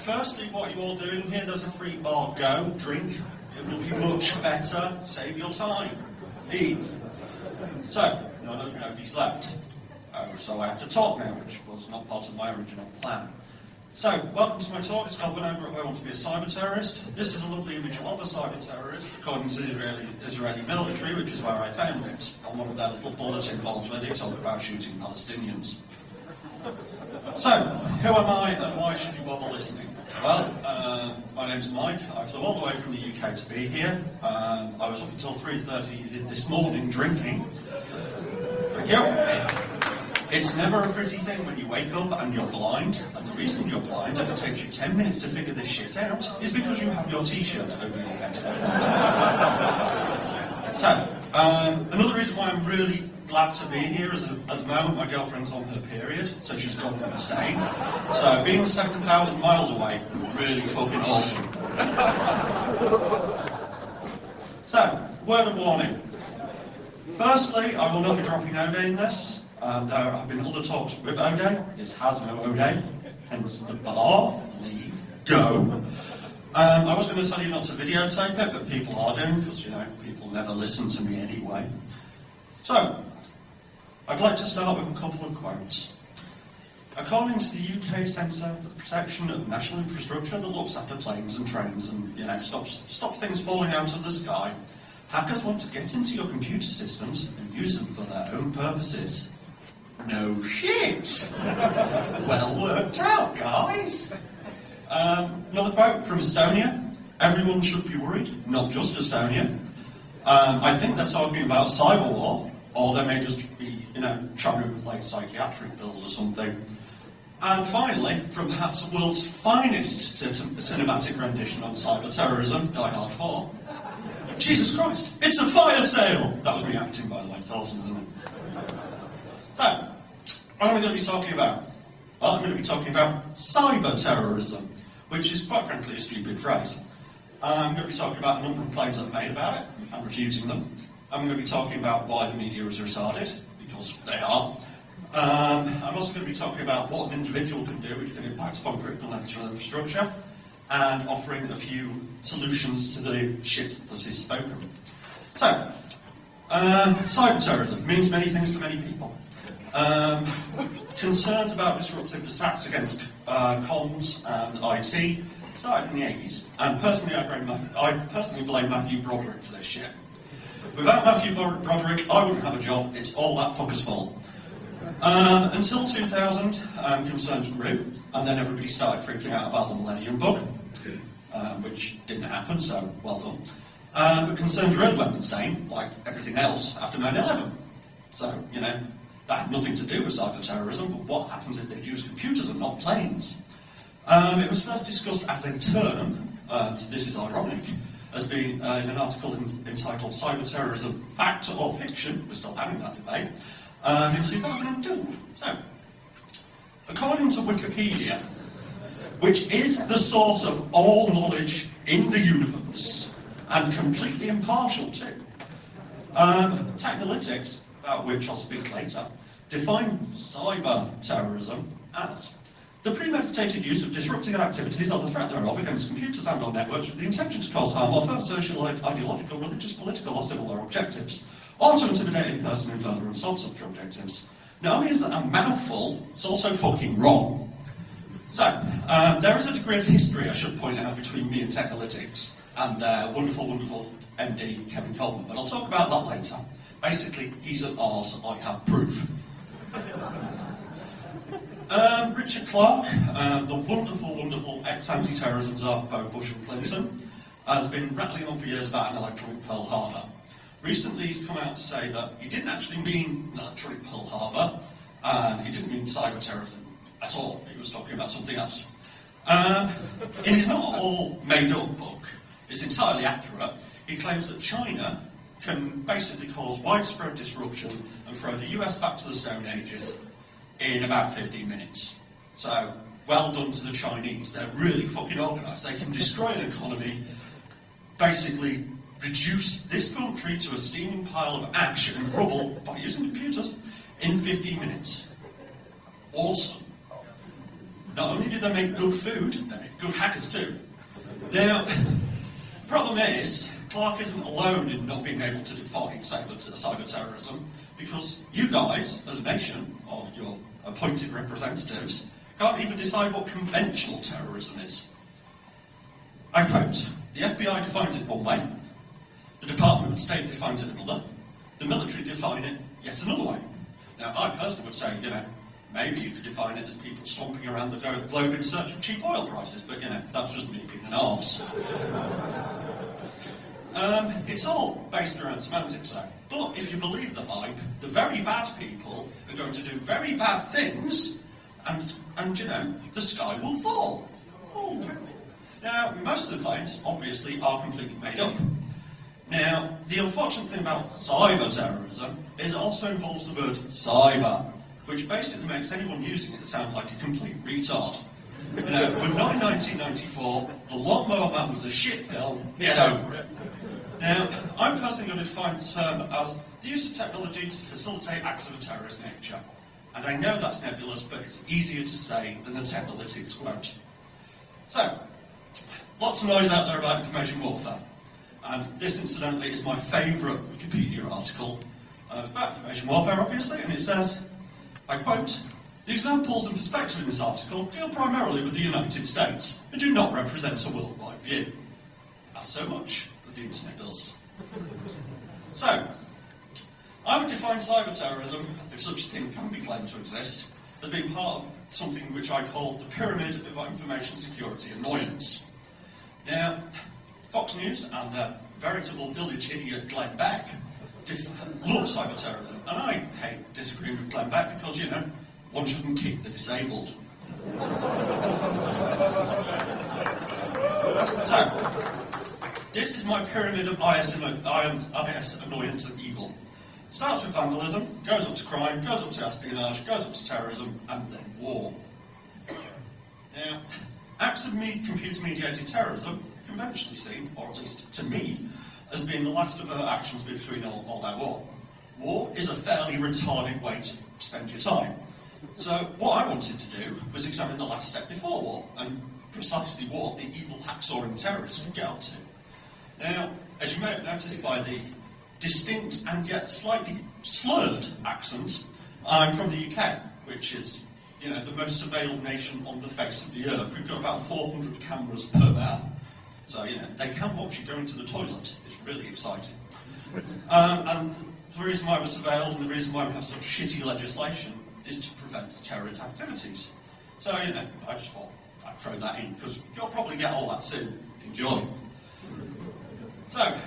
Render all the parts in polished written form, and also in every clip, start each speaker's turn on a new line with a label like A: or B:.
A: Firstly, what you're all doing here, there's a free bar. Go, drink. It will be much better. Save your time. Leave. So, nobody's left. So I have to talk now, which was not part of my original plan. So, welcome to my talk. It's called When I Want to Be a Cyber Terrorist. This is a lovely image of a cyber terrorist, according to the Israeli military, which is where I found it, on one of their little bulletin boards where they talk about shooting Palestinians. So, who am I and why should you bother listening? Well, my name's Mike. I flew all the way from the UK to be here. I was up until 3:30 this morning drinking. Thank you. It's never a pretty thing when you wake up and you're blind, and the reason you're blind, and it takes you 10 minutes to figure this shit out, is because you have your t-shirt over your head. So, another reason why I'm really glad to be here is at the moment my girlfriend's on her period, so she's gone insane. So being 7,000 miles away, really fucking awesome. So, word of warning. Firstly, I will not be dropping Ode in this. There have been other talks with Ode. This has no Ode, hence the bar, leave, go. I was going to tell you not to videotape it, but people are doing, because, people never listen to me anyway. So, I'd like to start with a couple of quotes. According to the UK Centre for the Protection of National Infrastructure that looks after planes and trains and, stops things falling out of the sky, hackers want to get into your computer systems and use them for their own purposes. No shit! Well worked out, guys! Another quote from Estonia. Everyone should be worried, not just Estonia. I think they're talking about cyber war, or they may just be, trying to inflate psychiatric bills or something. And finally, from perhaps the world's finest cinematic rendition on cyber terrorism, Die Hard 4. Jesus Christ, it's a fire sale! That was me acting, by the way, it's awesome, isn't it? So, what am I going to be talking about? Well, I'm going to be talking about cyber terrorism, which is quite frankly a stupid phrase. I'm going to be talking about a number of claims I've made about it and refuting them. I'm going to be talking about why the media is retarded, because they are. I'm also going to be talking about what an individual can do which can impact upon critical national infrastructure, and offering a few solutions to the shit that is spoken. So, cyber terrorism means many things to many people. Concerns about disruptive attacks against comms and IT started in the 80s, and personally I personally blame Matthew Broderick for this shit. Without Matthew Broderick, I wouldn't have a job. It's all that fucker's fault. Until 2000, concerns grew, and then everybody started freaking out about the Millennium Bug, which didn't happen, so well done. But concerns really went insane, like everything else, after 9/11. So, that had nothing to do with cyber terrorism, but what happens if they use computers and not planes? It was first discussed as a term, and this is ironic, as being in an article entitled Cyber Terrorism, Fact or Fiction, we're still having that debate, in 2002. So, according to Wikipedia, which is the source of all knowledge in the universe, and completely impartial too, Technolytics, about which I'll speak later, define cyber terrorism as the premeditated use of disruptive activities or the threat thereof against computers and or networks with the intention to cause harm or further social, ideological, religious, political or similar objectives, or to intimidate any person in furtherance of such objectives. Not only is that a mouthful, it's also fucking wrong. So, there is a degree of history, I should point out, between me and Technolytics and their wonderful, wonderful MD, Kevin Coleman, but I'll talk about that later. Basically, he's an arse, I have proof. Richard Clarke, the wonderful, wonderful ex-anti-terrorism czar for both Bush and Clinton, has been rattling on for years about an electronic Pearl Harbor. Recently, he's come out to say that he didn't actually mean electronic Pearl Harbor, and he didn't mean cyber terrorism at all. He was talking about something else. In his not all made-up book, it's entirely accurate. He claims that China can basically cause widespread disruption and throw the US back to the Stone Ages in about 15 minutes. So, well done to the Chinese. They're really fucking organised. They can destroy an economy, basically reduce this country to a steaming pile of ash and rubble by using computers in 15 minutes. awesome. Not only did they make good food, they made good hackers too. Now, the problem is, Clark isn't alone in not being able to define cyber terrorism, because you guys, as a nation, or your appointed representatives, can't even decide what conventional terrorism is. I quote, the FBI defines it one way, the Department of State defines it another, the military define it yet another way. Now, I personally would say, maybe you could define it as people stomping around the globe in search of cheap oil prices, but, that's just me being an arse. It's all based around semantics, though. But if you believe the hype, the very bad people are going to do very bad things, and the sky will fall. Oh. Now, most of the claims, obviously, are completely made up. Now, the unfortunate thing about cyber terrorism is it also involves the word cyber, which basically makes anyone using it sound like a complete retard. When 1994, The Lawnmower Man was a shit film, get over it. Now, I'm personally going to define the term as the use of technology to facilitate acts of a terrorist nature. And I know that's nebulous, but it's easier to say than the technolytics quote. So, lots of noise out there about information warfare. And this, incidentally, is my favourite Wikipedia article about information warfare, obviously, and it says, I quote, the examples and perspective in this article deal primarily with the United States and do not represent a worldwide view. As so much of the internet does. So, I would define cyber terrorism, if such a thing can be claimed to exist, as being part of something which I call the pyramid of information security annoyance. Now, Fox News and their veritable village idiot Glenn Beck love cyber terrorism, and I hate disagreeing with Glenn Beck because, one shouldn't kick the disabled. So, this is my pyramid of IS annoyance and evil. It starts with vandalism, goes up to crime, goes up to espionage, goes up to terrorism, and then war. Now, acts of computer-mediated terrorism are conventionally seen, or at least to me, as being the last of our actions between all our war. War is a fairly retarded way to spend your time. So what I wanted to do was examine the last step before war, and precisely what the evil hacksaw terrorists would get up to. Now, as you may have noticed by the distinct and yet slightly slurred accent, I'm from the UK, which is, the most surveilled nation on the face of the earth. We've got about 400 cameras per man. So, they can watch you going to the toilet. It's really exciting. And the reason why we're surveilled and the reason why we have such shitty legislation is to prevent terrorist activities. So, I just thought I'd throw that in, because you'll probably get all that soon. Enjoy. So,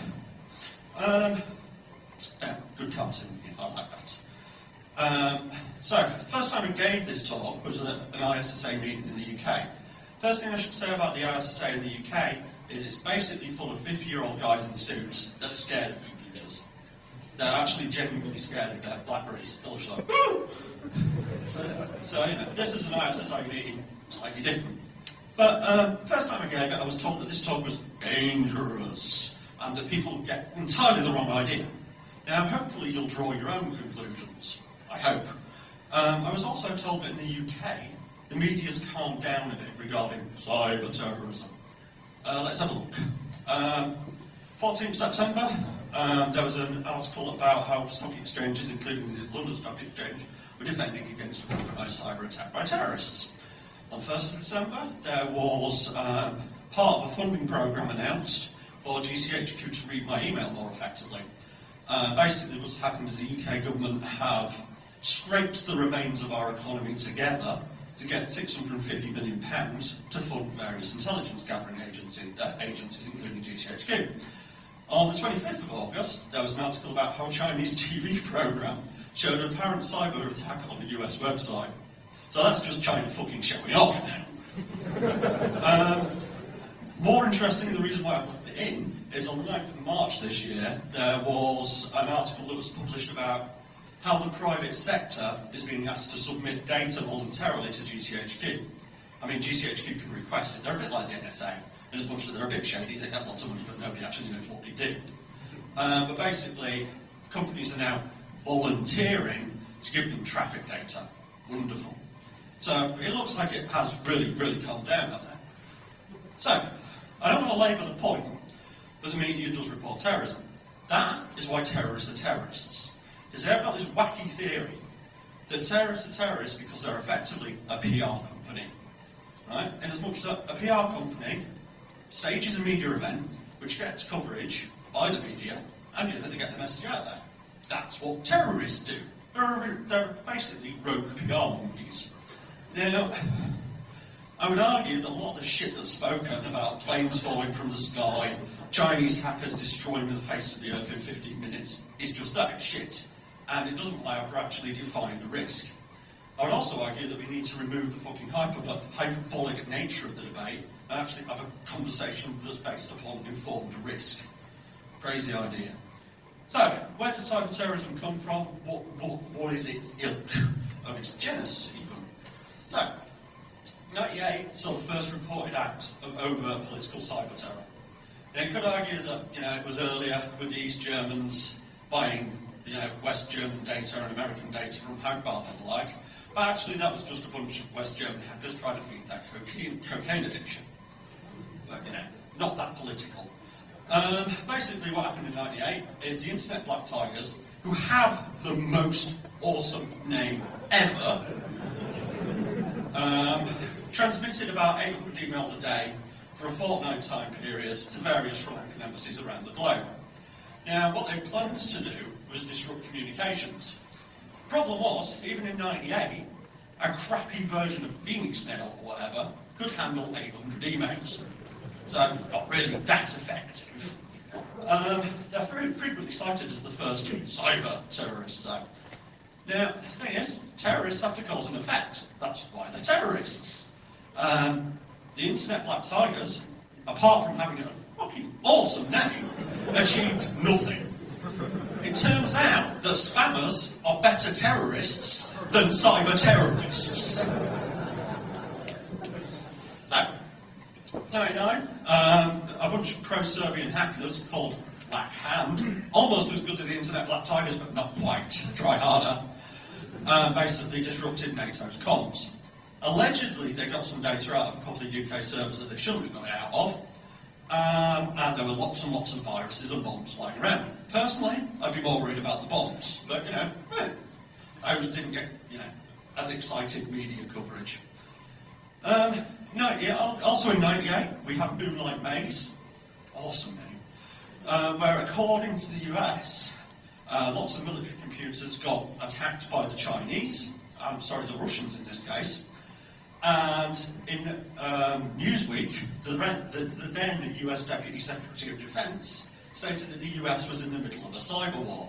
A: yeah, good cartoon, I like that. So, the first time we gave this talk was at an ISSA meeting in the UK. First thing I should say about the ISSA in the UK is it's basically full of 50-year-old guys in suits that are scared of computers. They're actually genuinely scared of their Blackberries. They're just like, woo! So, this is an ISSA meeting, slightly different. But first time I gave it, I was told that this talk was dangerous and that people get entirely the wrong idea. Now, hopefully you'll draw your own conclusions. I hope. I was also told that in the UK, the media's calmed down a bit regarding cyber terrorism. Let's have a look. 14th September, there was an article about how stock exchanges, including the London Stock Exchange, were defending against an organised cyber attack by terrorists. On 1st of December, there was part of a funding programme announced for GCHQ to read my email more effectively. Basically, what's happened is the UK government have scraped the remains of our economy together to get £650 million to fund various intelligence gathering agencies, including GCHQ. On the 25th of August, there was an article about how a Chinese TV programme showed an apparent cyber attack on a US website. So that's just China fucking showing off now. More interesting, the reason why I put it in is on the 9th of March this year, there was an article that was published about how the private sector is being asked to submit data voluntarily to GCHQ. I mean, GCHQ can request it. They're a bit like the NSA, in as much as they're a bit shady. They get lots of money, but nobody actually knows what they do. But basically, companies are now volunteering to give them traffic data. Wonderful. So it looks like it has really, really calmed down out there. So, I don't want to labour the point, but the media does report terrorism. That is why terrorists are terrorists. Because they've got this wacky theory that terrorists are terrorists because they're effectively a PR company. Right? And as much as a PR company stages a media event which gets coverage by the media, and they get the message out there. That's what terrorists do. They're basically rogue PR monkeys. Now, I would argue that a lot of the shit that's spoken about planes falling from the sky, Chinese hackers destroying the face of the earth in 15 minutes is just that shit. And it doesn't allow for actually defined risk. I would also argue that we need to remove the fucking hyperbolic nature of the debate and actually have a conversation that's based upon informed risk. Crazy idea. So, where does cyber-terrorism come from? What is its ilk? Of its genus, even? So, 1998 saw the first reported act of overt political cyber-terror. Now, you could argue that, it was earlier with the East Germans buying, West German data and American data from Hagbard and the like, but actually that was just a bunch of West German hackers trying to feed that cocaine addiction. But, not that political. Basically what happened in 1998 is the Internet Black Tigers, who have the most awesome name ever, transmitted about 800 emails a day for a fortnight time period to various Sri Lankan embassies around the globe. Now, what they planned to do was disrupt communications. The problem was, even in 1998, a crappy version of Phoenix Mail or whatever could handle 800 emails. So, not really that effective. They're very frequently cited as the first cyber terrorists, though. Now, the thing is, terrorists have to cause an effect. That's why they're terrorists. The Internet Black Tigers, apart from having a fucking awesome name, achieved nothing. It turns out that spammers are better terrorists than cyber terrorists. So, 99, a bunch of pro-Serbian hackers called Black Hand, almost as good as the Internet Black Tigers, but not quite, try harder, basically disrupted NATO's comms. Allegedly, they got some data out of a couple of UK servers that they shouldn't have got it out of, and there were lots and lots of viruses and bombs flying around. Personally, I'd be more worried about the bombs, but, I just didn't get, as excited media coverage. Also in 98, we had Moonlight Maze, awesome name, where according to the US, lots of military computers got attacked by the Chinese, the Russians in this case, and in Newsweek, the then US Deputy Secretary of Defense stated that the US was in the middle of a cyber war.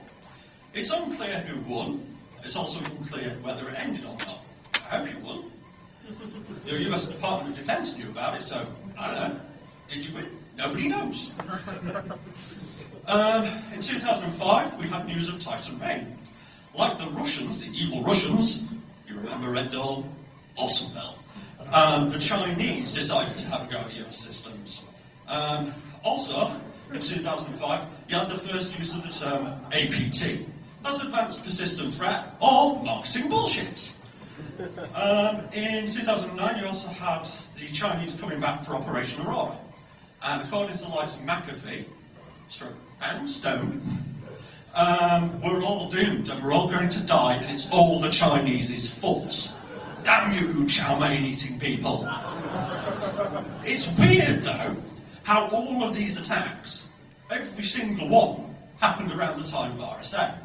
A: It's unclear who won, it's also unclear whether it ended or not. I hope you won. The US Department of Defense knew about it, so, I don't know. Did you win? Nobody knows. In 2005, we had news of Titan Rain. Like the Russians, the evil Russians, you remember Red Dawn, awesome bell. The Chinese decided to have a go at US systems. Also, in 2005, you had the first use of the term APT. That's Advanced Persistent Threat, or marketing bullshit. In 2009, you also had the Chinese coming back for Operation Aurora. And according to the likes of McAfee, Stone, we're all doomed and we're all going to die and it's all the Chinese's fault. Damn you, chow mein eating people. It's weird though, how all of these attacks, every single one, happened around the time of RSA.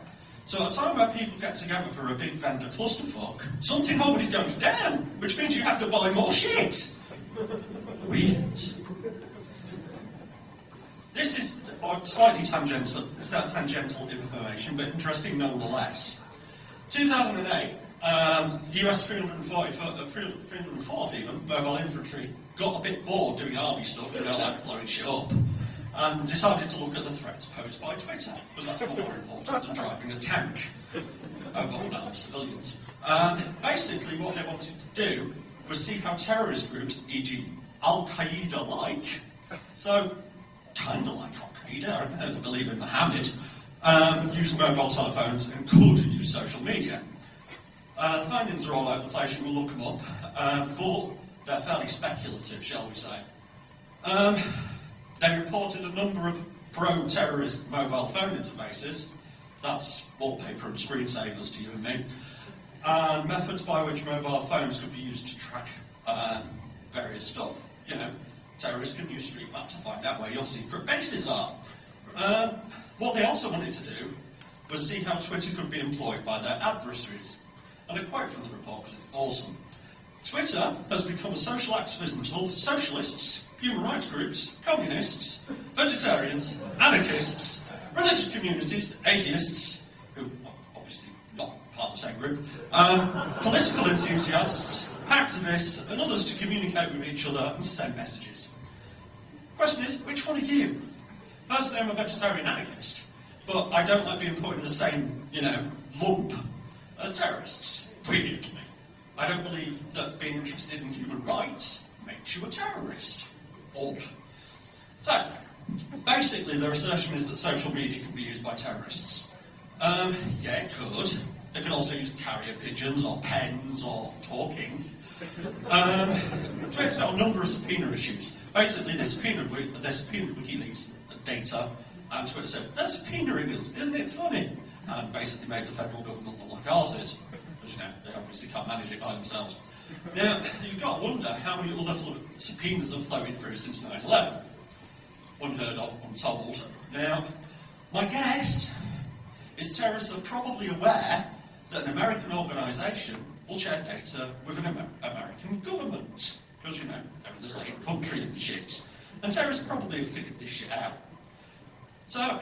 A: So at a time where people get together for a big vendor clusterfuck, something always goes down, which means you have to buy more shit. Weird. This is slightly tangential information, but interesting nonetheless. 2008, the US 304th even, mobile infantry, got a bit bored doing army stuff, like blowing shit up, and decided to look at the threats posed by Twitter, because that's more important than driving a tank over unarmed civilians. Basically, what they wanted to do was see how terrorist groups, e.g. Al-Qaeda-like, so kind of like Al-Qaeda, I don't know, they believe in Mohammed, use mobile telephones and could use social media. The findings are all over the place, you will look them up, but they're fairly speculative, shall we say. They reported a number of pro-terrorist mobile phone interfaces, that's wallpaper and screensavers to you and me, and methods by which mobile phones could be used to track various stuff. You know, terrorists can use Street Map to find out where your secret bases are. What they also wanted to do was see how Twitter could be employed by their adversaries. And a quote from the report, because it's awesome. Twitter has become a social activism tool for socialists, human rights groups, communists, vegetarians, anarchists, religious communities, atheists, who are obviously not part of the same group, political enthusiasts, activists, and others to communicate with each other and send messages. The question is, which one are you? Personally, I'm a vegetarian anarchist, but I don't like being put in the same, lump as terrorists. Weirdly. I don't believe that being interested in human rights makes you a terrorist. Odd. So, basically their assertion is that social media can be used by terrorists. Yeah, it could. They could also use carrier pigeons or pens or talking. Twitter's got a number of subpoena issues. Basically, they subpoenaed WikiLeaks data, and Twitter said, they're subpoenaing us, isn't it funny? And basically made the federal government look like ours is. Because, they obviously can't manage it by themselves. Now, you've got to wonder how many other subpoenas have floated through since 9/11. Unheard of, untold. Now, my guess is terrorists are probably aware that an American organisation will share data with an American government. Because, they're in the same country and shit. And terrorists probably have figured this shit out. So,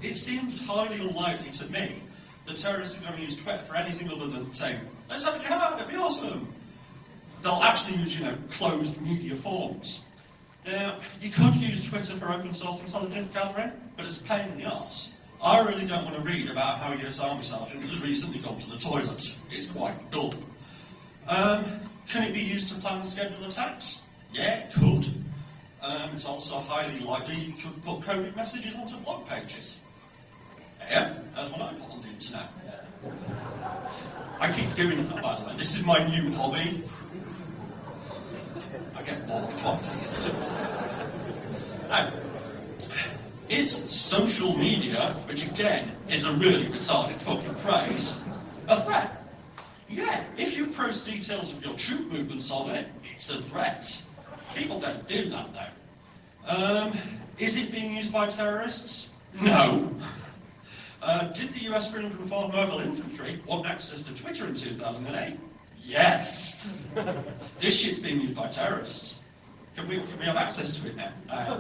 A: it seems highly unlikely to me that terrorists are going to use Twitter for anything other than saying, let's have a jihad, that'd be awesome. They'll actually use, closed media forms. Now, you could use Twitter for open source intelligence gathering, but it's a pain in the arse. I really don't want to read about how a US Army sergeant has recently gone to the toilet. It's quite dull. Can it be used to plan and schedule attacks? Yeah, it could. It's also highly likely you could put coded messages onto blog pages. Yeah, that's what I put on the internet. I keep doing that, by the way. This is my new hobby. I get bored quite easily. Now, is social media, which again is a really retarded fucking phrase, a threat? Yeah, if you post details of your troop movements on it, it's a threat. People don't do that though. Is it being used by terrorists? No. Did the US 304th Mobile Infantry want access to Twitter in 2008? Yes. This shit's being used by terrorists. Can we have access to it now?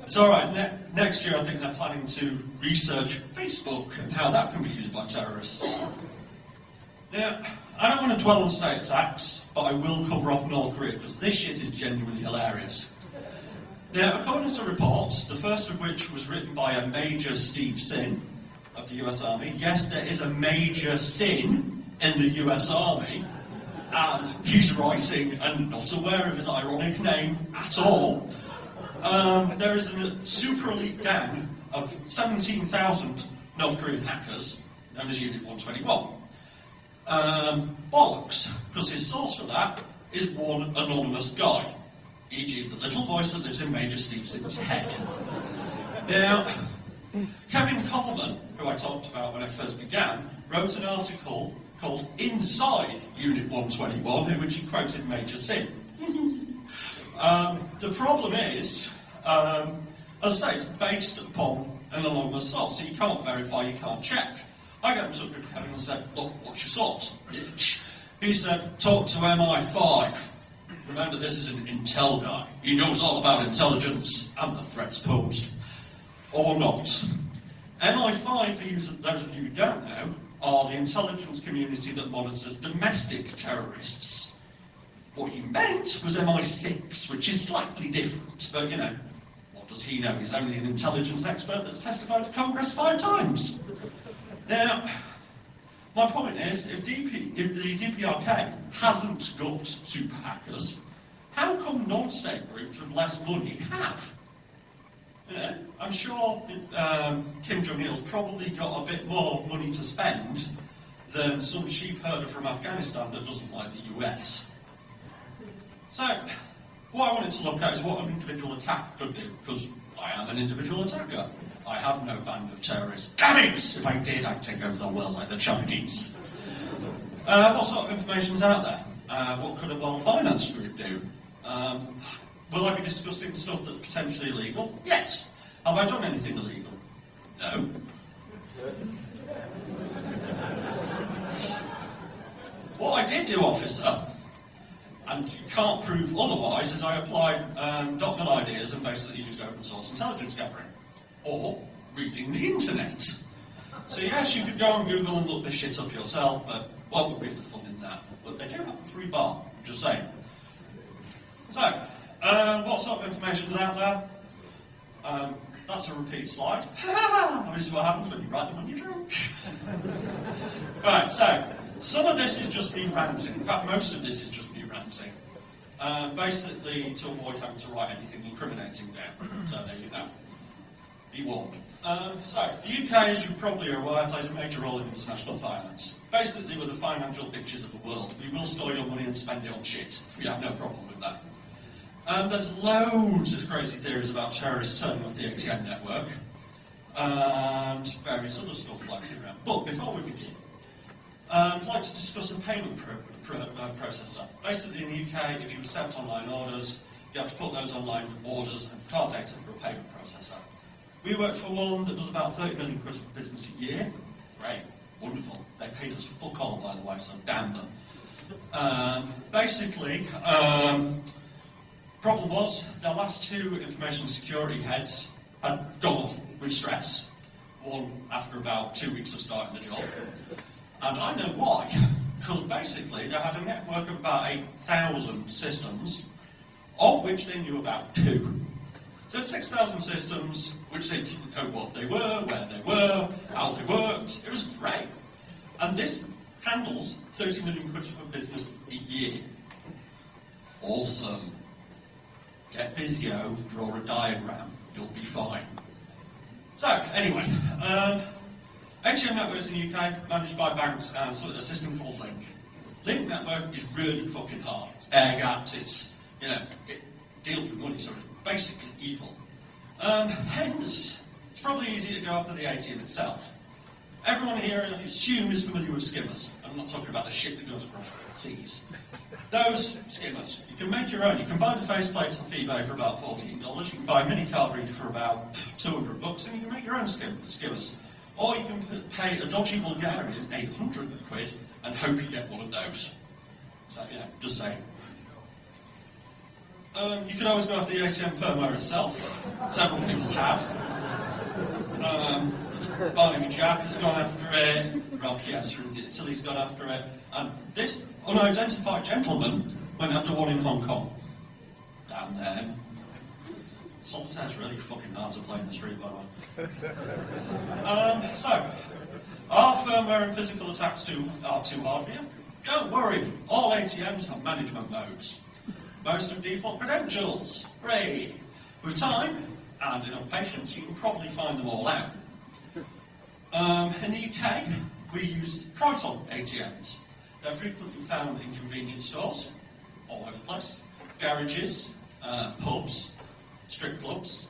A: It's alright, next year I think they're planning to research Facebook and how that can be used by terrorists. Now, I don't want to dwell on state attacks, but I will cover off North Korea because this shit is genuinely hilarious. Now, according to reports, the first of which was written by a Major Steve Sin of the US Army. Yes, there is a Major Sin in the US Army, and he's writing and not aware of his ironic name at all. There is a super elite gang of 17,000 North Korean hackers, known as Unit 121. Bollocks, because his source for that is one anonymous guy, e.g. the little voice that lives in Major Steve Sin's head. Now, Kevin Coleman, who I talked about when I first began, wrote an article called Inside Unit 121, in which he quoted Major Sin. The problem is, as I say, it's based upon an anonymous source, so you can't verify, you can't check. I got in touch with Kevin and said, look, what's your source, bitch? He said, talk to MI5. Remember, this is an intel guy. He knows all about intelligence and the threats posed. Or not. MI5, for those of you who don't know, are the intelligence community that monitors domestic terrorists. What he meant was MI6, which is slightly different, but what does he know? He's only an intelligence expert that's testified to Congress 5 times. Now, my point is, if the DPRK hasn't got super hackers, how come non-state groups with less money have? I'm sure Kim Jong-il's probably got a bit more money to spend than some sheep herder from Afghanistan that doesn't like the US. So, what I wanted to look at is what an individual attack could do, because I am an individual attacker. I have no band of terrorists. Damn it! If I did, I'd take over the world like the Chinese. What sort of information's out there? What could a well-financed group do? Will I be discussing stuff that's potentially illegal? Yes. Have I done anything illegal? No. What I did do, officer, and you can't prove otherwise, is I applied .NET ideas and basically used open source intelligence gathering. Or reading the internet. So yes, you could go on Google and look this shit up yourself, but what would be the fun in that? But they do have a free bar, just saying. So, what sort of information is out there? That's a repeat slide. This is what happens when you write them when you're drunk. Right, so, some of this is just me ranting. In fact, most of this is just me ranting. Basically, to avoid having to write anything incriminating down. So there you go. Be warned. So, the UK, as you probably are aware, plays a major role in international finance. Basically, we're the financial bitches of the world. We will store your money and spend it on shit. We have no problem with that. There's loads of crazy theories about terrorists turning off the ATM network. And various other stuff floating around. But before we begin, I'd like to discuss a payment processor. Basically, in the UK, if you accept online orders, you have to put those online orders and card data for a payment processor. We work for one that does about 30 million quid of business a year. Great, wonderful. They paid us fuck all, by the way, so damn them. Basically, problem was, their last two information security heads had gone off with stress. One after about 2 weeks of starting the job. And I know why. Because basically, they had a network of about 8,000 systems, of which they knew about 2. So it's 6,000 systems, which they didn't know what they were, where they were, how they worked. It was great. And this handles 30 million quid of business a year. Awesome. Get Visio, draw a diagram, you'll be fine. So, anyway, ATM networks in the UK, managed by banks and a system called Link. Link network is really fucking hard. It's air-gapped, it's, it deals with money, so it's basically evil. Hence, it's probably easy to go after the ATM itself. Everyone here, I assume, is familiar with skimmers. I'm not talking about the shit that goes across seas. Those skimmers, you can make your own. You can buy the faceplates off eBay for about $14. You can buy a mini card reader for about $200, and you can make your own skimmers. Or you can pay a dodgy Bulgarian 800 quid and hope you get one of those. So, just saying. You can always go after the ATM firmware itself. Several people have. Barney Jack has gone after it. Rob Kies from Italy's gone after it. And this unidentified gentleman went after one in Hong Kong. Damn them. Solitaire's really fucking hard to play in the street, by the way. So, are firmware and physical attacks too hard for you? Don't worry, all ATMs have management modes. Most have default credentials. Hooray! With time and enough patience, you can probably find them all out. In the UK, we use Triton ATMs. They're frequently found in convenience stores, all over the place, garages, pubs, strip clubs,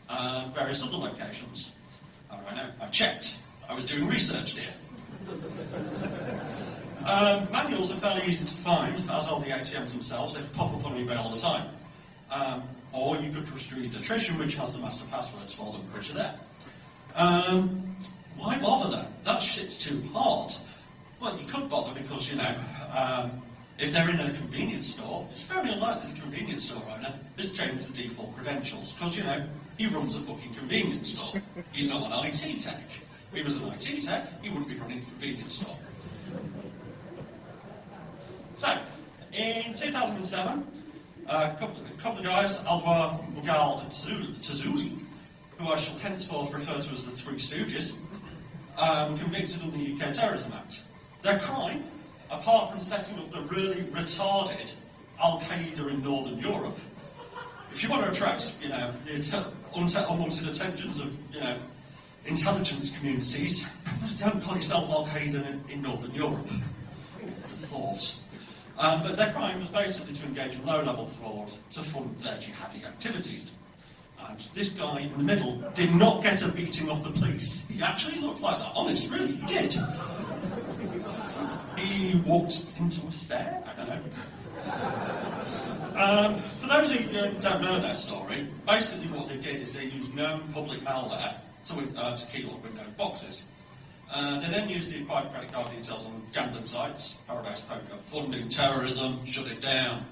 A: and various other locations. How do I know? I've checked. I was doing research here. Manuals are fairly easy to find, as are the ATMs themselves. They pop up on eBay all the time. Or you could just read Attrition, which has the master passwords for them, which are there. Why bother though? That shit's too hard. Well, you could bother because, if they're in a convenience store, it's very unlikely the convenience store owner has changed the default credentials because, he runs a fucking convenience store. He's not an IT tech. If he was an IT tech, he wouldn't be running a convenience store. So, in 2007, a couple of guys, Alvar, Mughal and Tazuli, who I shall henceforth refer to as the Three Stooges, convicted under the UK Terrorism Act. Their crime, apart from setting up the really retarded Al-Qaeda in Northern Europe, if you want to attract, the unwanted attentions of, intelligence communities don't call yourself Al-Qaeda in Northern Europe. The thought. But their crime was basically to engage in low-level fraud to fund their jihadi activities. And this guy in the middle did not get a beating off the police. He actually looked like that. Honest, really, he did. He walked into a stair? I don't know. For those who don't know their story, basically what they did is they used known public malware to key lock Windows boxes. They then used the acquired credit card details on gambling sites, Paradise Poker, funding terrorism, shut it down,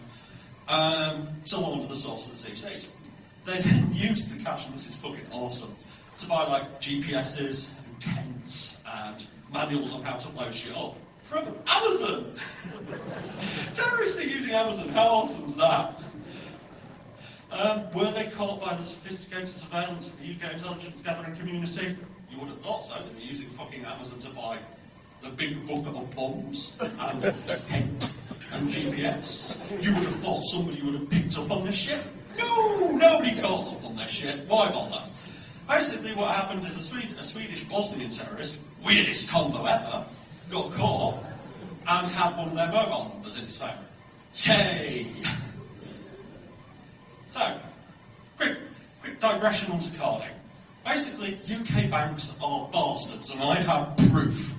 A: so on to the source of the CCs. They then used the cash, and this is fucking awesome, to buy like GPSs and tents and manuals on how to blow shit up from Amazon. Terrorists are using Amazon, how awesome is that? Were they caught by the sophisticated surveillance of the UK intelligence gathering community? You would have thought so. They were using fucking Amazon to buy the big bucket of bombs and paint and GPS. You would have thought somebody would have picked up on this shit. No, nobody caught up on this shit. Why bother? Basically, what happened is a Swedish Bosnian terrorist, weirdest combo ever, got caught and had one of their mobile numbers in his phone. Yay! So, quick digression onto carding. Basically, UK banks are bastards, and I have proof.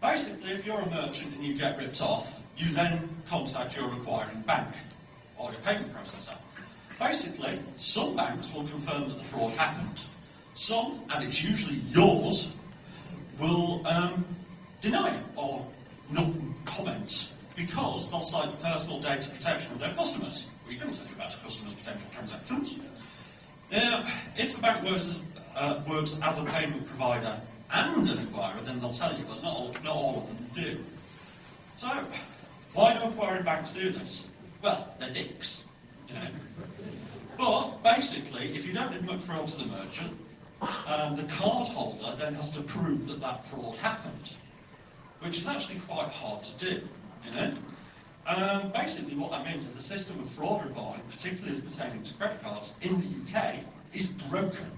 A: Basically, if you're a merchant and you get ripped off, you then contact your acquiring bank or your payment processor. Basically, some banks will confirm that the fraud happened. Some, and it's usually yours, will deny it or not comment because they'll cite personal data protection of their customers. We can tell you about a customer's potential transactions. Now, if a bank works as a payment provider and an acquirer, then they'll tell you, but not all of them do. So, why do acquiring banks do this? Well, they're dicks, you know. But basically, if you don't admit fraud to the merchant, the card holder then has to prove that that fraud happened, which is actually quite hard to do, you know. Basically what that means is the system of fraud reporting, particularly as pertaining to credit cards in the UK, is broken.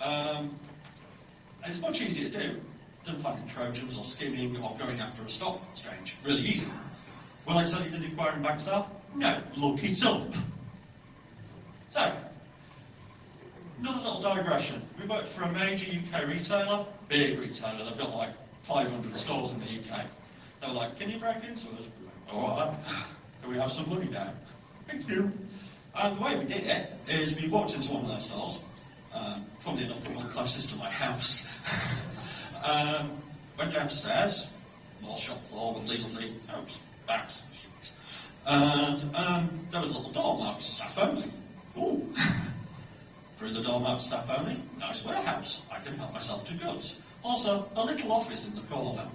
A: And it's much easier to do than planting Trojans or skimming or going after a stock exchange. Really easy. Will I tell you that the acquiring banks are? No, look it up. So, another little digression. We worked for a major UK retailer, big retailer, they've got like 500 stores in the UK. They were like, can you break into us? Alright, can we have some money now? Thank you. And the way we did it is we walked into one of their stores, funnily enough the one closest to my house, went downstairs, more shop floor with legal fee, bags, shit. And there was a little door marked staff only. Ooh. Through the door marked staff only, nice warehouse, I can help myself to goods. Also, a little office in the corner.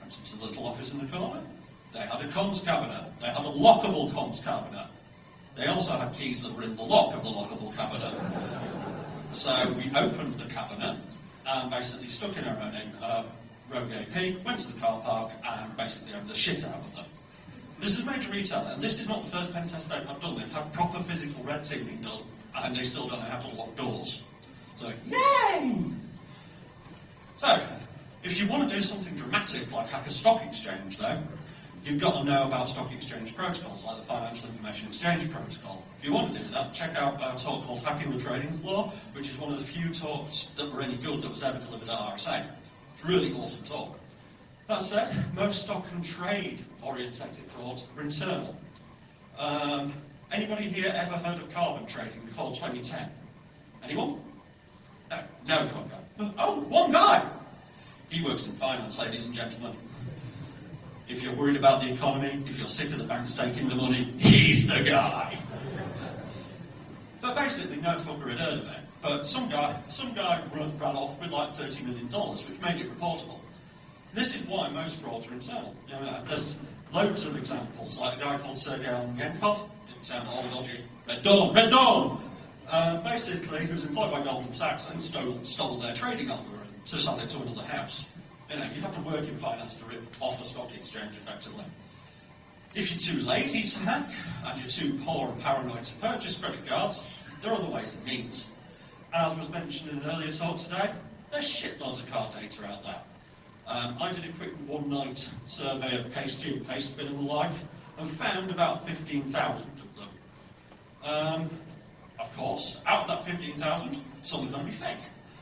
A: Went into the little office in the corner. They had a comms cabinet. They had a lockable comms cabinet. They also had keys that were in the lock of the lockable cabinet. So we opened the cabinet and basically stuck in our own rogue AP, went to the car park and basically owned the shit out of them. This is major retailer, and this is not the first pen test they've done. They've had proper physical red teaming done, and they still don't know how to lock doors. So, yay! So, if you want to do something dramatic like hack a stock exchange, though, you've got to know about stock exchange protocols, like the Financial Information Exchange Protocol. If you want to do that, check out a talk called Hacking the Trading Floor, which is one of the few talks that were any good that was ever delivered at RSA. It's a really awesome talk. That said, most stock and trade orientated frauds are internal. Anybody here ever heard of carbon trading before 2010? Anyone? No, no fucker. Oh, one guy! He works in finance, ladies and gentlemen. If you're worried about the economy, if you're sick of the bank staking the money, he's the guy. But basically, no fucker had heard of it. But some guy ran off with like $30 million, which made it reportable. This is why most frauds are internal. You know, there's loads of examples, like a guy called Sergei Almenkov, didn't sound all dodgy, Red Dawn! Basically, he was employed by Goldman Sachs and stole their trading algorithm to sell it to another house. You know, you have to work in finance to rip off a stock exchange effectively. If you're too lazy to hack, and you're too poor and paranoid to purchase credit cards, there are other ways and means. as was mentioned in an earlier talk today, there's shitloads of car data out there. I did a quick one-night survey of paste and paste bin and the like, and found about 15,000 of them. Of course, out of that 15,000, some are going to be fake.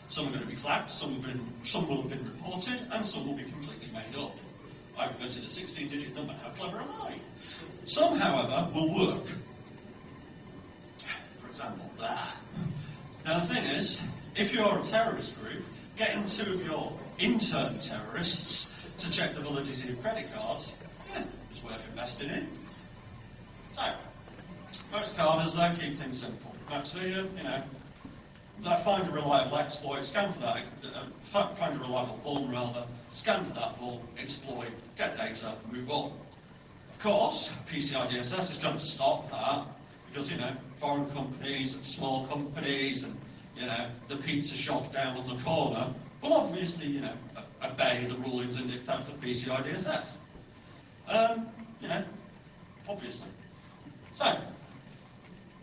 A: Some are going to be flagged, some will have been reported, and some will be completely made up. I've invented a 16-digit number, how clever am I? Some, however, will work. For example, there. Now the thing is, if you're a terrorist group, getting two of your intern terrorists to check the validity of credit cards, it's worth investing in. So, most carders, though, keep things simple. Actually, they find a reliable exploit, scan for that, find a reliable vuln rather, scan for that vuln, exploit, get data, move on. Of course, PCI DSS is going to stop that, because, foreign companies and small companies and, the pizza shop down on the corner will obviously, obey the rulings and dictates of PCI DSS. Obviously. So,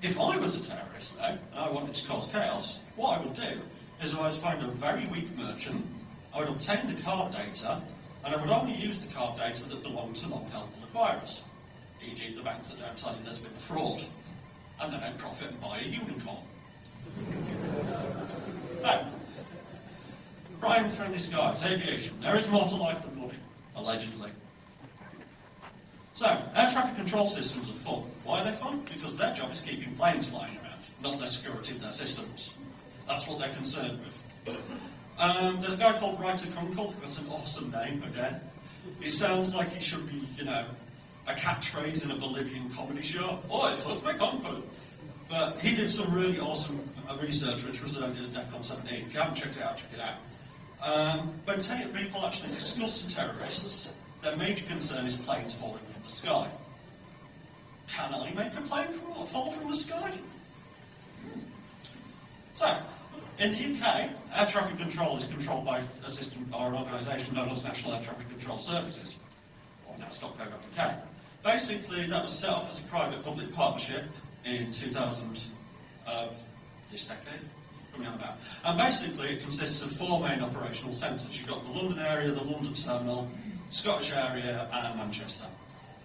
A: if I was a terrorist, though, and I wanted to cause chaos, what I would do is I would find a very weak merchant, I would obtain the card data, and I would only use the card data that belonged to non-helpful acquirers, e.g. the banks that don't tell you there's been a fraud, and then I'd profit and buy a unicorn. So, crime-friendly skies, aviation, there is more to life than money, allegedly. So, air traffic control systems are fun. Why are they fun? Because their job is keeping planes flying around, not their security of their systems. That's what they're concerned with. There's a guy called Writer Kunkel, that's an awesome name, again. He sounds like he should be, a catchphrase in a Bolivian comedy show. Oh, it's my uncle. But he did some really awesome research, which was done in DEFCON 17. If you haven't checked it out, check it out. When people actually discuss terrorists, their major concern is planes falling from the sky. Can I make a plane fall from the sky? So, in the UK, air traffic control is controlled by a system or an organisation known as National Air Traffic Control Services, or now .co.uk. Basically, that was set up as a private-public partnership in 2000 of this decade, coming out about. And basically, it consists of four main operational centres. You've got the London area, the London terminal, Scottish area, and Manchester,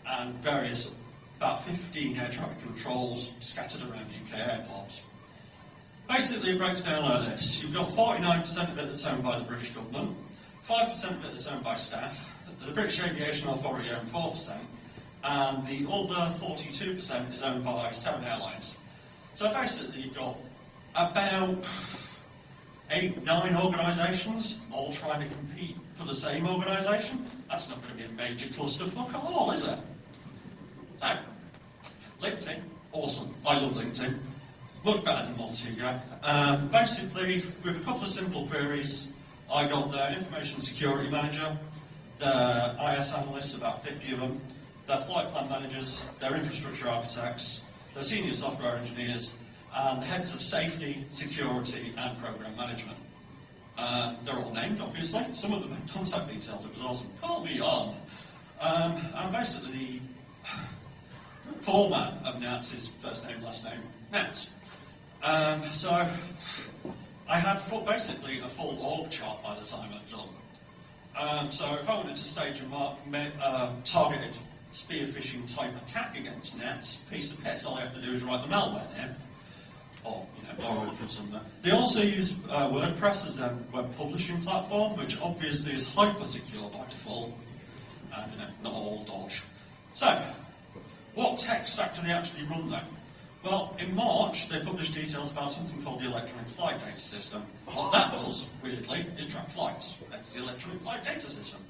A: and various, about 15 air traffic controls scattered around UK airports. Basically, it breaks down like this. You've got 49% of it that's owned by the British government, 5% of it that's owned by staff, the British Aviation Authority own 4%, and the other 42% is owned by 7 airlines. So basically, you've got about 8, 9 organisations all trying to compete for the same organisation. That's not going to be a major clusterfuck at all, is it? So, LinkedIn, awesome. I love LinkedIn. Much better than Multigo. Basically, with a couple of simple queries, I got their information security manager, their IS analysts, about 50 of them, their flight plan managers, their infrastructure architects, their senior software engineers, and the heads of safety, security, and program management. They're all named, obviously. Some of them had contact details. It was awesome. Call me on. And basically, the format of Nats is first name, last name, Nats. So I had basically a full org chart by the time I'd done. So if I wanted to stage a targeted spear phishing type attack against Nats, piece of piss, all I have to do is write the malware name. Or, borrow it from somewhere. They also use WordPress as their web publishing platform, which obviously is hyper-secure by default, and, not all dodge. So, what tech stack do they actually run then? Well, in March, they published details about something called the Electronic Flight Data System. What that does, weirdly, is track flights. That's the Electronic Flight Data System.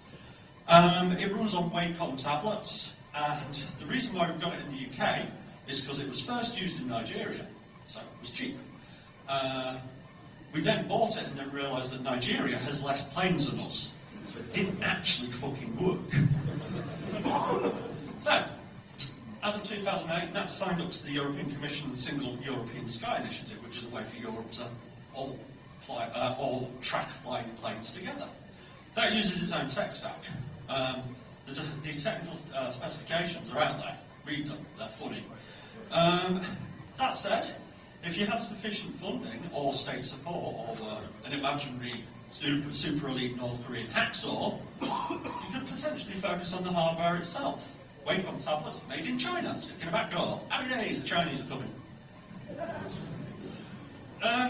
A: It runs on Wacom tablets, and the reason why we've got it in the UK is because it was first used in Nigeria. So it was cheap. We then bought it and then realised that Nigeria has less planes than us. So it didn't actually fucking work. So, as of 2008, that signed up to the European Commission Single European Sky Initiative, which is a way for Europe to all track flying planes together. That uses its own tech stack. The technical specifications are out there. Read them. They're funny. That said, If you have sufficient funding or state support or an imaginary super elite North Korean hacksaw, you could potentially focus on the hardware itself. Wacom tablets made in China, stick in a back door. Happy days, the Chinese are coming.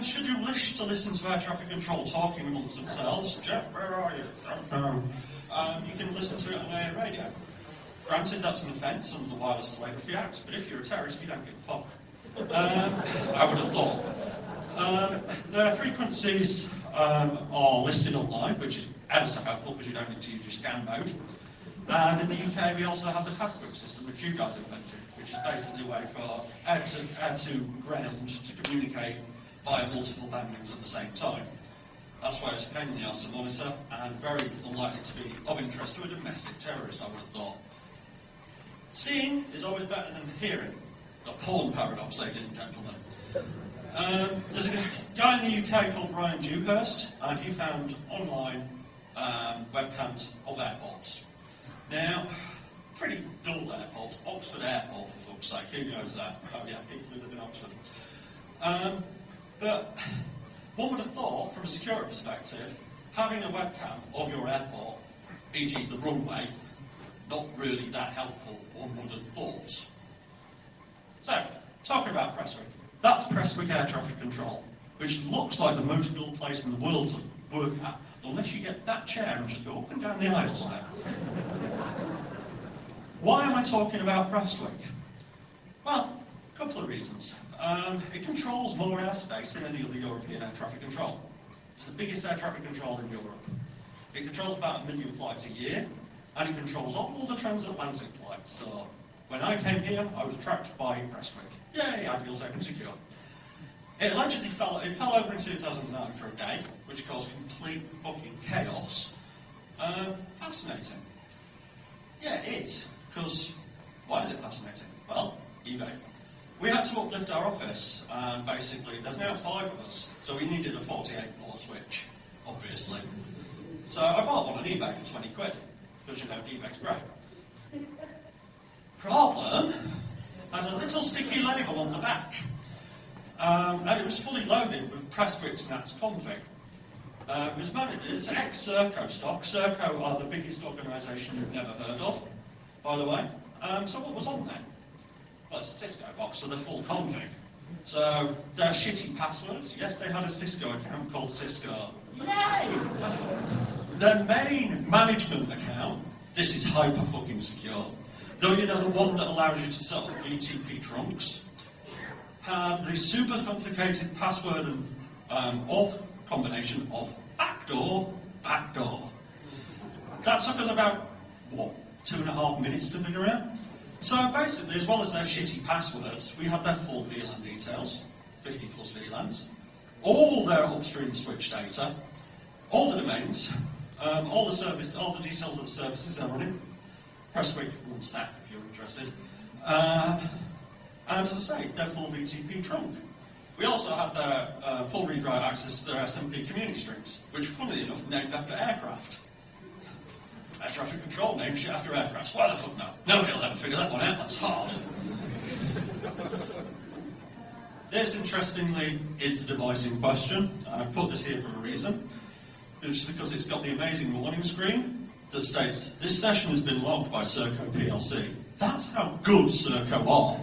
A: Should you wish to listen to air traffic control talking amongst themselves, Jeff, where are you? You can listen to it on AM radio. Granted, that's an offence under the Wireless Telegraphy Act, but if you're a terrorist, you don't give a fuck. I would have thought. Their frequencies are listed online, which is ever so helpful because you don't need to use your scan mode. And in the UK, we also have the Hackbook system, which you guys invented, which is basically a way for air to ground to communicate via multiple bandings at the same time. That's why it's a pain in the arse to monitor and very unlikely to be of interest to a domestic terrorist, I would have thought. Seeing is always better than hearing. The porn paradox, ladies and gentlemen. There's a guy in the UK called Brian Dewhurst, and he found online webcams of airports. Now, pretty dull airports. Oxford Airport, for fuck's sake, who knows that? Oh yeah, people who live in Oxford. But one would have thought, from a security perspective, having a webcam of your airport, e.g. the runway, not really that helpful, one would have thought. So, talking about Prestwick. That's Prestwick Air Traffic Control, which looks like the most dull place in the world to work at, unless you get that chair and just go up and down the aisles on it. Why am I talking about Prestwick? Well, a couple of reasons. It controls more airspace than any other European air traffic control. It's the biggest air traffic control in Europe. It controls about 1 million flights a year, and it controls all the transatlantic flights. So when I came here, I was tracked by Prestwick. Yay, I feel safe and secure. It allegedly fell over in 2009 for a day, which caused complete fucking chaos. Fascinating. Yeah, it is. Because, why is it fascinating? Well, eBay. We had to uplift our office, and basically, there's now 5 of us, so we needed a 48-port switch, obviously. So I bought one on eBay for 20 quid, because you know, eBay's great. Problem, had a little sticky label on the back, and it was fully loaded with Prestwick's NATS config. It's ex-GrrCO stock. GrrCO are the biggest organisation you've never heard of, by the way. So what was on there? Well, it's a Cisco box, so they're full config. So they're shitty passwords. Yes, they had a Cisco account called Cisco. Yay! Their main management account, this is hyper fucking secure. Though you know the one that allows you to set up VTP trunks, had the super complicated password and auth combination of backdoor. That took us about, 2.5 minutes to figure out? So basically, as well as their shitty passwords, we had their full VLAN details, 50 plus VLANs, all their upstream switch data, all the domains, all the details of the services they're running. Prestwick will SAP if you're interested. And as I say, their full VTP trunk. We also had their full read-write access to their SMP community strings, which, funnily enough, named after aircraft. Air traffic control named shit after aircraft. Why the fuck no? Nobody will ever figure that one out. That's hard. This, interestingly, is the device in question. And I put this here for a reason. It's because it's got the amazing warning screen that states, this session has been logged by GrrCO PLC. That's how good GrrCO are.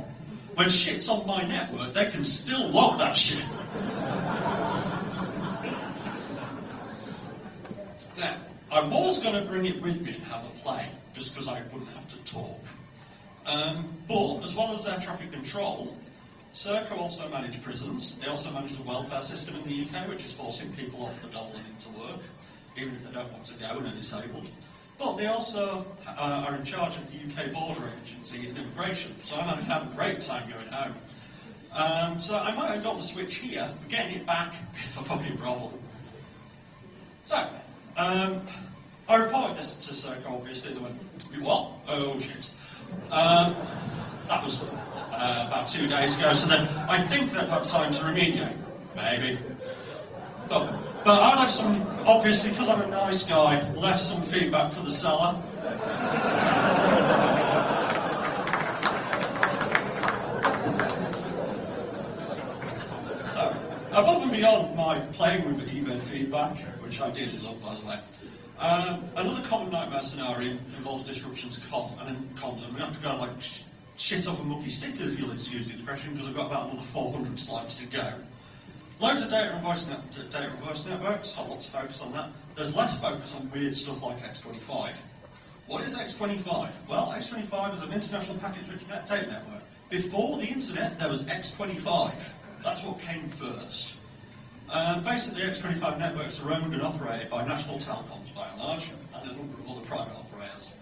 A: When shit's on my network, they can still log that shit. Now, I was going to bring it with me and have a play, just because I wouldn't have to talk. But, as well as air traffic control, GrrCO also manage prisons. They also manage the welfare system in the UK, which is forcing people off the dole and into work, even if they don't want to go and are disabled. But they also are in charge of the UK Border Agency and Immigration, so I'm having a great time going home. So I might have got the switch here, but getting it back, bit of a fucking problem. So, I reported this to GrrCO, obviously. They went, what? Oh, shit. That was about 2 days ago, so then I think they've had time to remediate. Maybe. But I left some, obviously, because I'm a nice guy, left some feedback for the seller. Above and beyond my playing with event feedback, which I dearly love, by the way, another common nightmare scenario involves disruptions comms, and we have to go like shit off a mucky sticker, if you'll excuse the expression, because I've got about another 400 slides to go. Loads of data and voice networks, so lots of focus on that. There's less focus on weird stuff like X25. What is X25? Well, X25 is an international packet-rich data network. Before the internet, there was X25. That's what came first. Basically, X25 networks are owned and operated by national telecoms, by and large, and a number of other private operators.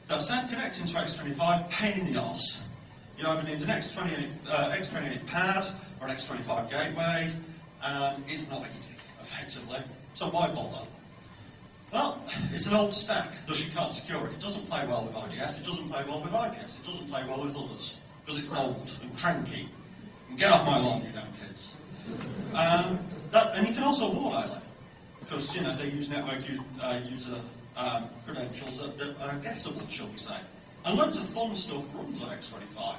A: That said, connecting to X25, pain in the arse. You either need an X28 pad or an X25 gateway, and it's not easy, effectively. So why bother? Well, it's an old stack, thus you can't secure it. It doesn't play well with IDS, it doesn't play well with IPS, it doesn't play well with others, because it's old and cranky. And get off my lawn, you damn kids. And you can also ward it, because they use network user credentials that are guessable, shall we say. And loads of fun stuff runs on X25.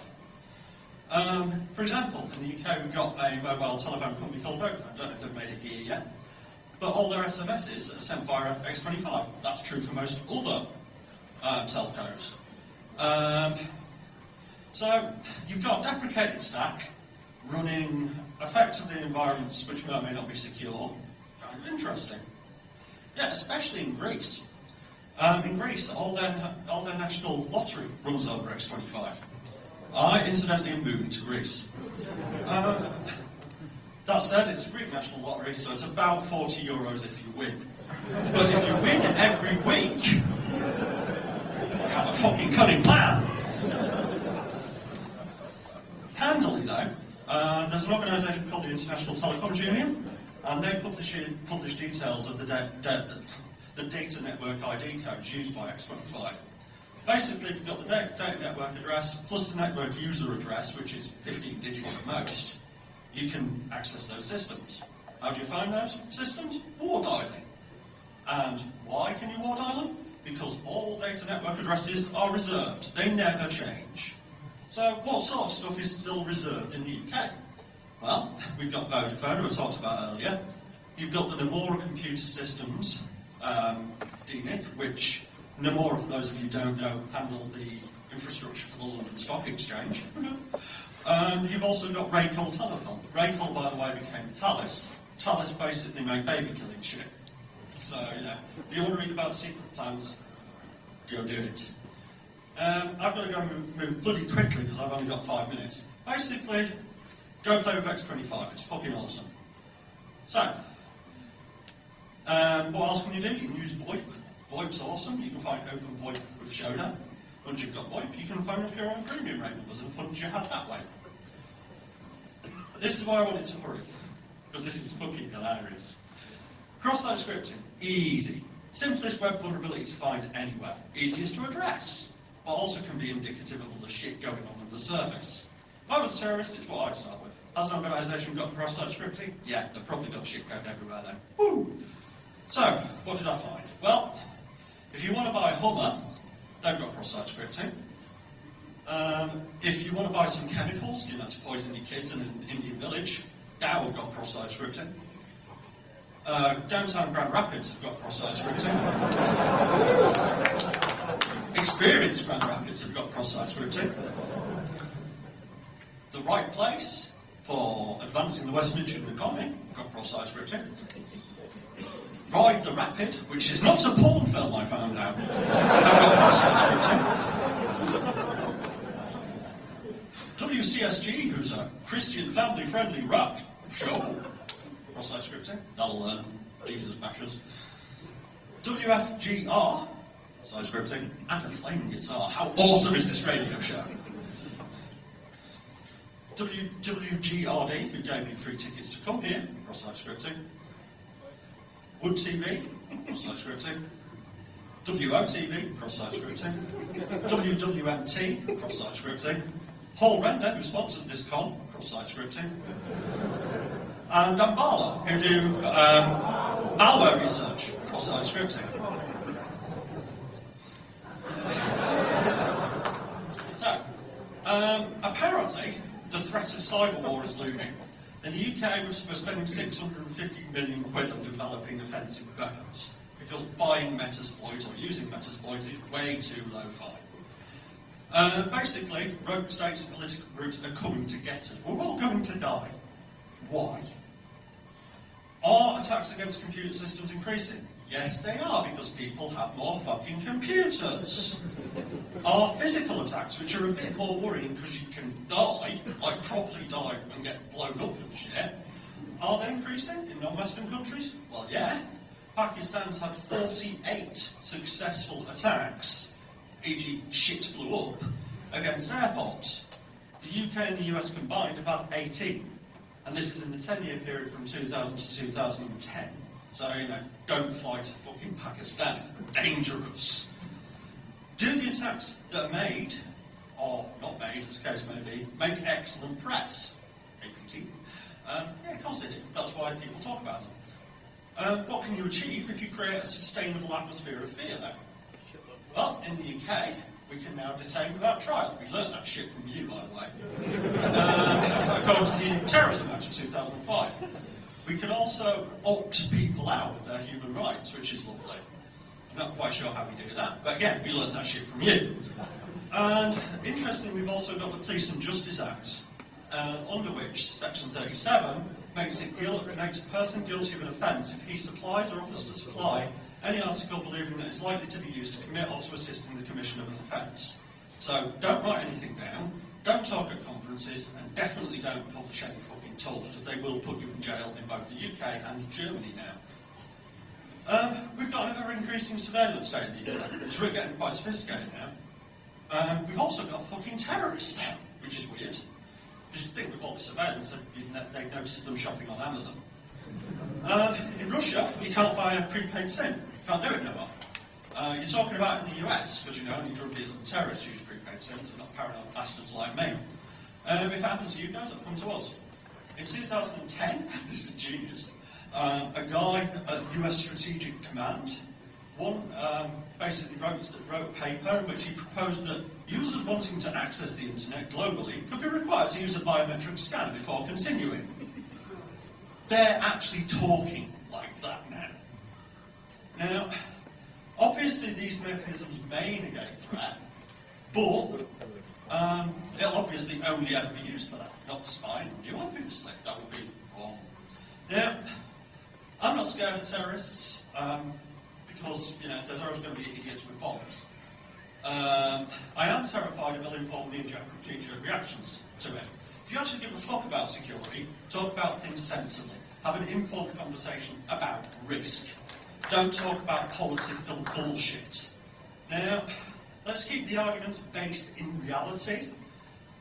A: For example, in the UK we've got a mobile telephone company called Vodafone. I don't know if they've made it here yet. But all their SMSs are sent via X25. That's true for most other telcos. So you've got a deprecated stack running effectively in environments which may or may not be secure. Kind of interesting. Yeah, especially in Greece. In Greece, all their national lottery runs over X25. I incidentally am moving to Greece. That said, it's a Greek national lottery, so it's about €40 if you win. But if you win every week, you have a fucking cunning plan. Handily, though, there's an organisation called the International Telecoms Union, and they publish details of the data network ID codes used by X25. Basically, if you've got the data network address plus the network user address, which is 15 digits at most, you can access those systems. How do you find those systems? War dialing. And why can you war dial them? Because all data network addresses are reserved. They never change. So what sort of stuff is still reserved in the UK? Well, we've got Vodafone, who I talked about earlier. You've got the Nomura Computer Systems, DNIC, which Nomura, for those of you who don't know, handle the infrastructure for the London Stock Exchange. And you've also got Raycall Telecom. Raycall, by the way, became Thales. Thales basically made baby killing shit. So, if you want to read about secret plans, go do it. I've got to go move bloody quickly because I've only got 5 minutes. Basically, go play with X25. It's fucking awesome. So, what else can you do? You can use VoIP. VoIP's awesome. You can find Open VoIP with Shoda. Once you've got VoIP, you can phone up your own premium rate numbers and funds you have that way. But this is why I wanted to hurry, because this is fucking hilarious. Cross-site scripting, easy. Simplest web vulnerability to find anywhere. Easiest to address, but also can be indicative of all the shit going on under the surface. If I was a terrorist, it's what I'd start with. Has an organisation got cross-site scripting? Yeah, they've probably got shit code everywhere then. Woo! So, what did I find? Well, if you want to buy a Hummer, they've got cross-site scripting. If you want to buy some chemicals, to poison your kids in an Indian village, Dow have got cross-site scripting. Downtown Grand Rapids have got cross-site scripting. Experienced Grand Rapids have got cross-site scripting. The right place for advancing the West Midland economy got cross-site scripting. Ride the Rapid, which is not a porn film, I found out, have got cross-site scripting. WCSG, who's a Christian family-friendly rap show, cross-site scripting, that'll learn Jesus bashers. WFGR, site scripting, and a flaming guitar. How awesome is this radio show? WGRD, who gave me free tickets to come here, cross-site scripting. Wood TV, cross-site scripting. WOTV, cross-site scripting. WWMT, cross-site scripting. Hall Render, who sponsored this con, cross-site scripting. And Dambala, who do malware research, cross-site scripting. So, apparently, the threat of cyber war is looming. In the UK, we're spending 650 million quid on developing offensive weapons because buying Metasploit or using Metasploit is way too low-fi. Basically, rogue states and political groups are coming to get us. We're all going to die. Why? Are attacks against computer systems increasing? Yes, they are, because people have more fucking computers. Are physical attacks, which are a bit more worrying because you can die, like properly die and get blown up and shit, are they increasing in non-Western countries? Well, yeah. Pakistan's had 48 successful attacks, e.g. shit blew up, against airports. The UK and the US combined have had 18. And this is in the 10-year period from 2000 to 2010. So, don't fight fucking Pakistan. Dangerous. Do the attacks that are made, or not made, as the case may be, make excellent press? APT. Yeah, of course they do. That's why people talk about them. What can you achieve if you create a sustainable atmosphere of fear, though? Well, in the UK, we can now detain without trial. We learnt that shit from you, by the way. According to the Terrorism Act of 2005. We can also opt people out of their human rights, which is lovely. I'm not quite sure how we do that, but again, we learnt that shit from you. And interestingly, we've also got the Police and Justice Act, under which Section 37 makes a person guilty of an offence if he supplies or offers to supply any article believing that it's likely to be used to commit or to assist in the commission of an offence. So don't write anything down, don't talk at conferences, and definitely don't publish any fucking talks, because they will put you in jail in both the UK and Germany now. We've got an ever-increasing surveillance state in the UK, it's really getting quite sophisticated now. We've also got fucking terrorists now, which is weird. Because you think with all the surveillance, they'd notice them shopping on Amazon. In Russia, you can't buy a prepaid SIM. You can't do it no more. You're talking about in the US, because only drug dealers and terrorists use prepaid SIMs, and not paranoid bastards like me. If it happens to you guys, it'll come to us. In 2010, this is genius, a guy at US Strategic Command basically wrote a paper in which he proposed that users wanting to access the internet globally could be required to use a biometric scan before continuing. They're actually talking like that now. Now, obviously these mechanisms may negate threat, but it'll obviously only ever be used for that, not for spying on you, obviously. That would be wrong. Now, I'm not scared of terrorists, because, there's always going to be idiots with bombs. I am terrified of ill-informed knee-jerk reactions to it. If you actually give a fuck about security, talk about things sensibly. Have an informed conversation about risk. Don't talk about political bullshit. Now, let's keep the arguments based in reality.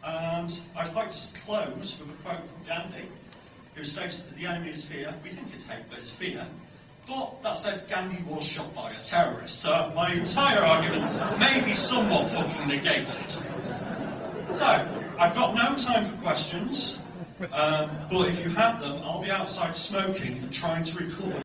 A: And I'd like to close with a quote from Gandhi, who stated that the enemy is fear. We think it's hate, but it's fear. But that said, Gandhi was shot by a terrorist, so my entire argument may be somewhat fucking negated. So, I've got no time for questions, but if you have them, I'll be outside smoking and trying to record.